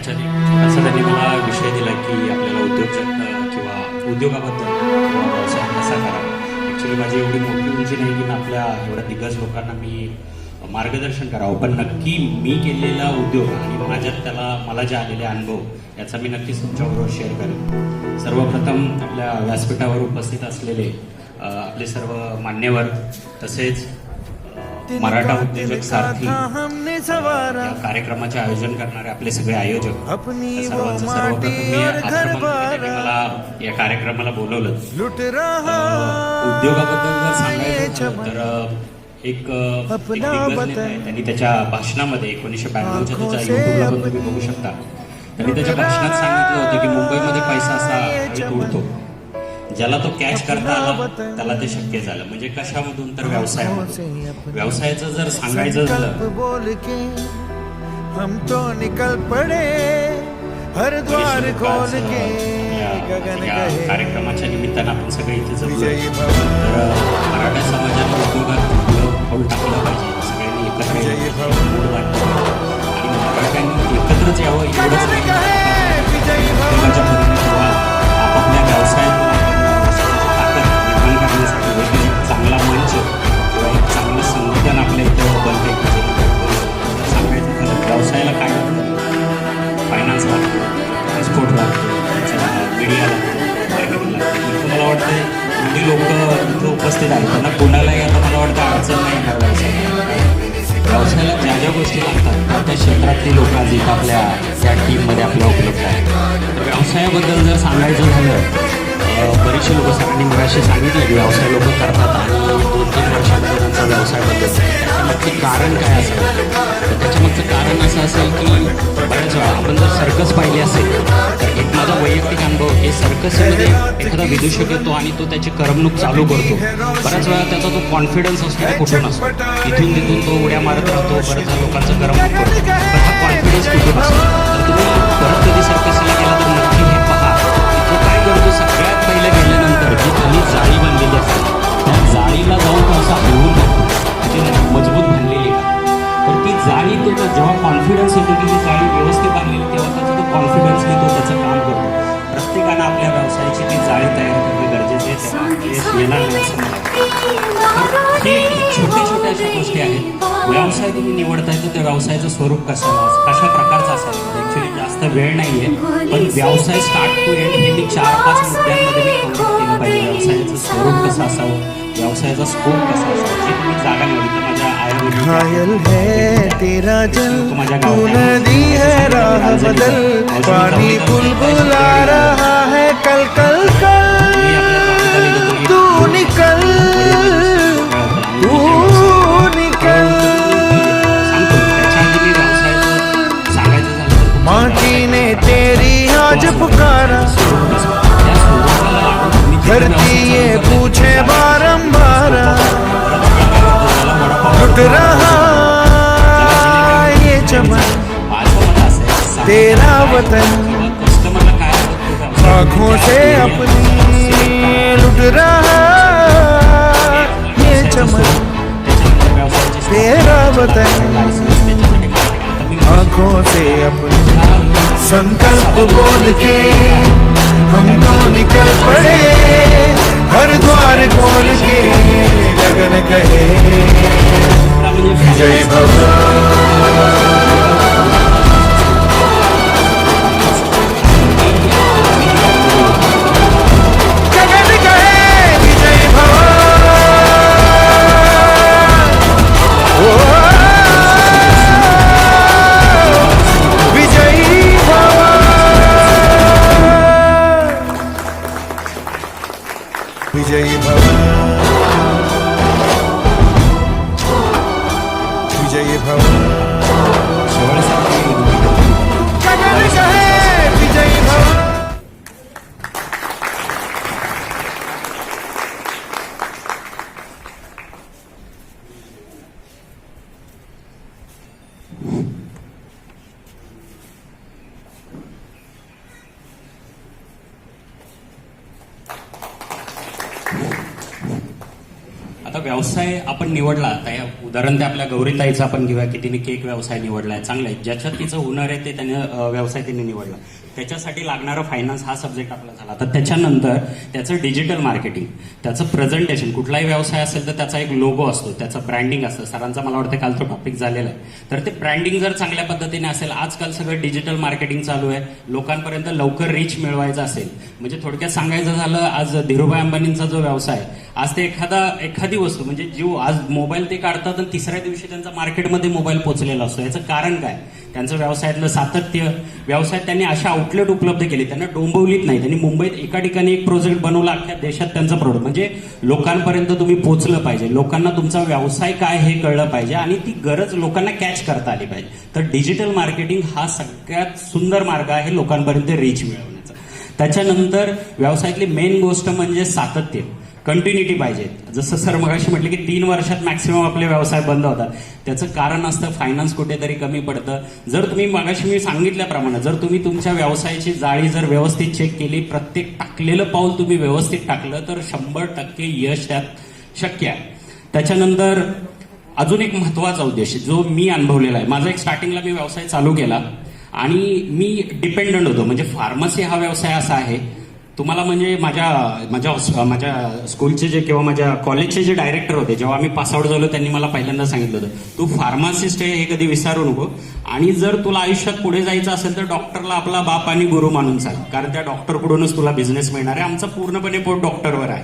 त्याच्याने छोटासा त्यांनी मला विषय दिला की आपल्याला किंवा उद्योगाबद्दल किंवा व्यवसाय कसा करावा. ॲक्च्युली माझी एवढी मोठी उंची नाही की आपल्या एवढ्या दिग्गज लोकांना मी मार्गदर्शन करावं, पण नक्की मी केलेला उद्योग आणि माझ्यात मला जे आलेले अनुभव याचा मी नक्कीच तुमच्याबरोबर शेअर करेन. सर्वप्रथम आपल्या व्यासपीठावर उपस्थित असलेले आपले सर्व मान्यवर, तसेच मराठा उद्योजक सारथी या कार्यक्रमाचे आयोजन करणारे आपले सगळे आयोजक, सर्वांचं सर्वप्रथम मी आक्रमक मला या कार्यक्रमाला बोलवलं. उद्योगाबद्दल जर सांगायचं तर एक दिग्गज नेता आहे, त्यांनी त्याच्या भाषणामध्ये 1992च्या त्याच्या युट्यूबला पण तुम्ही बघू शकता, त्यांनी त्याच्या भाषणात सांगितलं होतं की मुंबईमध्ये पैसा असा हवेत उडतो, ज्याला तो कॅच करता आला त्याला ते शक्य झालं. म्हणजे कशामधून तर व्यवसायामधून. व्यवसायाचं जर सांगायचं झालं हम तो निकल पडे हर द्वार खोल के गगन गहे. कार्यक्रमाच्या निमित्तानं आपण सगळे इथे जमलो. तर मराठा समाजाने उद्योगात पाऊल टाकलं पाहिजे, सगळ्यांनी एकत्र आणि मराठ्यांनी एकत्रच यावं एवढंच नाही. आपापल्या व्यवसायातून चांगला मंच किंवा एक चांगलं संघटन आपल्या इथं बनते. सांगायचं तर व्यवसायाला काय लागतं, फायनान्स लागतो, ट्रान्सपोर्ट लागतो, मीडिया लागतो, मार्केटिंग लागतं. मला वाटतं एवढी लोक इथं उपस्थित आहेत, त्यांना कोणालाही आता मला वाटतं अडचण नाही येणार. व्यवसायाला ज्या ज्या गोष्टी लागतात त्या क्षेत्रातली लोक आज इथं आपल्या त्या टीममध्ये आपल्या उपलब्ध आहेत. तर व्यवसायाबद्दल जर सांगायचं झालं, बरेचसे लोक सगळ्यांनी मगाशी सांगितलं की व्यवसाय लोक करतात आणि 2-3 वर्षांमध्ये त्यांचा व्यवसाय बदलतो. त्याच्यामागचं कारण काय असेल, तर त्याच्यामागचं कारण असं असेल की बऱ्याच वेळा आपण जर सर्कस पाहिली असेल तर एक माझा वैयक्तिक अनुभव की सर्कसमध्ये एखादा विदूषक येतो आणि तो त्याची करमणूक चालू करतो. बऱ्याच वेळा त्याचा जो कॉन्फिडन्स असतो तो कुठून असतो, इथून तिथून तो उड्या मारत राहतो, परत लोकांचं करमणूक करतो, पण हा कॉन्फिडन्स कुठून असतो. तर तुम्ही परत कधी सर्कसला गेला तर नक्की हे पहा की तो काय करतो. सगळ्यात पहिले गेल्यानंतर जी खाली जाळी बनलेली असते त्या जाळीला जाऊन तो असा हलवून जातो, ती मजबूत बांधलेली का. तर ती जाळी तो जेव्हा कॉन्फिडन्स येतो की ती जाळी व्यवस्थित बांधलेली, तेव्हा त्याचा तो कॉन्फिडन्स घेतो, त्याचं काम करतो. प्रत्येकानं आपल्या व्यवसायाची ती जाळी तयार करणं गरजेचं आहे, तेव्हा येणार नाही असं मला वाटतं. हे छोट्या छोट्या अशा गोष्टी आहेत. व्यवसाय तुम्ही निवडताय तर त्या व्यवसायाचं स्वरूप कशा प्रकारचं असावं. ॲक्च्युली जास्त वेळ नाही आहे, पण व्यवसाय स्टार्ट टू एंड हे मी 4-5 मुद्द्यांमध्ये मी कव्हर केलं पाहिजे. व्यवसायाचं स्वरूप कसं असावं, व्यवसायाचा स्कोप कसा असावा, जे तुम्ही जागा निवडली. तर माझ्या घायल है तेरा जल तू नदी है राह बदल पानी बुलबुल आ रहा है कल कल कल तू निकल माटी ने तेरी आज पुकारा, धरती ये पूछे बारंबार लुट रहा ये चमन तेरा वतन आँखों से अपनी लुट रहा ये चमन तेरा वतन आँखों से अपनी संकल्प बोल के हम तो निकल पड़े हर द्वार खोल के गगन कहे जय भगवान. विजयी भव विजयी भव. आता व्यवसाय आपण निवडला, आता या उदाहरण ते आपल्या गौरीताईचं आपण घेऊया की तिने केक व्यवसाय निवडलाय, चांगला आहे. ज्याच्यात तिचं हुनर आहे ते त्याने व्यवसाय तिने निवडला, त्याच्यासाठी लागणारा फायनान्स हा सब्जेक्ट आपला झाला. तर त्याच्यानंतर त्याचं डिजिटल मार्केटिंग, त्याचं प्रेझेंटेशन, कुठलाही व्यवसाय असेल तर त्याचा एक लोगो असतो, त्याचं ब्रँडिंग असतं. सरांचा मला वाटतं काल तो टॉपिक झालेला आहे. तर ते ब्रँडिंग जर चांगल्या पद्धतीने असेल, आजकाल सगळं डिजिटल मार्केटिंग चालू आहे, लोकांपर्यंत लवकर रीच मिळवायचं असेल, म्हणजे थोडक्यात सांगायचं झालं, आज धीरूभाई अंबानींचा जो व्यवसाय, आज ते एखादी वस्तू म्हणजे जो आज मोबाईल ते काढतात आणि तिसऱ्या दिवशी त्यांचा मार्केटमध्ये मोबाईल पोहोचलेला असतो. याचं कारण काय? त्यांचं व्यवसायातलं सातत्य. व्यवसायात त्यांनी अशा आउटलेट उपलब्ध केले, त्यांना डोंबवलीत नाही. त्यांनी मुंबईत एका ठिकाणी एक प्रोजेक्ट बनवला, अख्ख्या देशात त्यांचं प्रोडक्ट, म्हणजे लोकांपर्यंत तुम्ही पोहोचलं पाहिजे, लोकांना तुमचा व्यवसाय काय हे कळलं पाहिजे आणि ती गरज लोकांना कॅच करता आली पाहिजे. तर डिजिटल मार्केटिंग हा सगळ्यात सुंदर मार्ग आहे लोकांपर्यंत रीच मिळवण्याचा. त्याच्यानंतर व्यवसायातली मेन गोष्ट म्हणजे सातत्य, कंटिन्युटी पाहिजे. जसं सर मगाशी म्हटलं की 3 वर्षात मॅक्सिमम आपले व्यवसाय बंद होतात. त्याचं कारण असतं फायनान्स कुठेतरी कमी पडतं. जर तुम्ही मगाशी मी सांगितल्याप्रमाणे जर तुम्ही तुमच्या व्यवसायाची जाळी जर व्यवस्थित चेक केली, प्रत्येक टाकलेलं पाऊल तुम्ही व्यवस्थित टाकलं तर 100% यश त्यात शक्य आहे. त्याच्यानंतर अजून एक महत्वाचा उद्देश जो मी अनुभवलेला आहे. माझा एक स्टार्टिंगला मी व्यवसाय चालू केला आणि मी डिपेंडंट होतो. म्हणजे फार्मसी हा व्यवसाय असा आहे, तुम्हाला म्हणजे माझ्या स्कूलचे जे किंवा माझ्या कॉलेजचे जे डायरेक्टर होते, जेव्हा आम्ही पासआउट झालो त्यांनी मला पहिल्यांदा सांगितलं होतं, तू फार्मासिस्ट आहे हे कधी विसरू नको, आणि जर तुला आयुष्यात पुढे जायचं असेल तर डॉक्टरला आपला बाप आणि गुरु मानून चाल, कारण त्या डॉक्टरकडूनच तुला बिझनेस मिळणार आहे. आमचा पूर्णपणे पोट डॉक्टरवर आहे.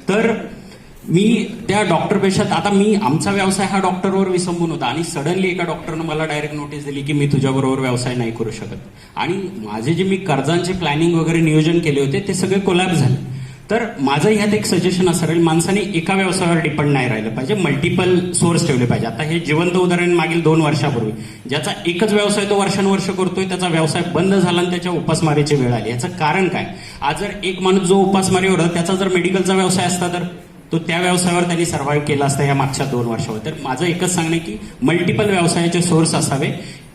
तर मी त्या डॉक्टरपेक्षा आता आमचा व्यवसाय हा डॉक्टरवर विसंबून होता आणि सडनली एका डॉक्टरनं मला डायरेक्ट नोटीस दिली की मी तुझ्याबरोबर व्यवसाय नाही करू शकत. आणि माझे जे मी कर्जांचे प्लॅनिंग वगैरे नियोजन केले होते ते सगळे कोलॅप्स झाले. तर माझं ह्यात एक सजेशन असं राहील, माणसाने एका व्यवसायावर डिपेंड नाही राहिलं पाहिजे, मल्टिपल सोर्स ठेवले पाहिजे. आता हे जिवंत उदाहरण मागील 2 वर्षापूर्वी, ज्याचा एकच व्यवसाय तो वर्षानुवर्ष करतोय, त्याचा व्यवसाय बंद झाला आणि त्याच्या उपासमारीची वेळ आली. याचं कारण काय? आज जर एक माणूस जो उपासमारीवर होता त्याचा जर मेडिकलचा व्यवसाय असता तर तो त्या व्यवसायावर त्यांनी सर्व्हाइव्ह केला असता या मागच्या 2 वर्षावर. तर माझं एकच सांगणं की मल्टिपल व्यवसायाचे सोर्स असावे.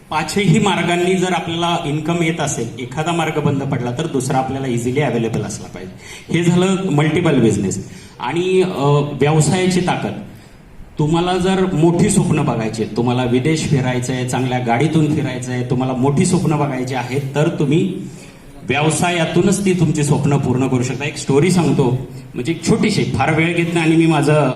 5ही मार्गांनी जर आपल्याला इन्कम येत असेल, एखादा मार्ग बंद पडला तर दुसरा आपल्याला इझिली अवेलेबल असला पाहिजे. हे झालं मल्टिपल बिझनेस. आणि व्यवसायाची ताकद, तुम्हाला जर मोठी स्वप्न बघायची आहेत, तुम्हाला विदेश फिरायचं आहे, चांगल्या गाडीतून फिरायचं आहे, तुम्हाला मोठी स्वप्न बघायची आहेत, तर तुम्ही व्यवसायातूनच ती तुमची स्वप्न पूर्ण करू शकता. एक स्टोरी सांगतो, म्हणजे छोटीशी, फार वेळ घेत नाही आणि मी माझं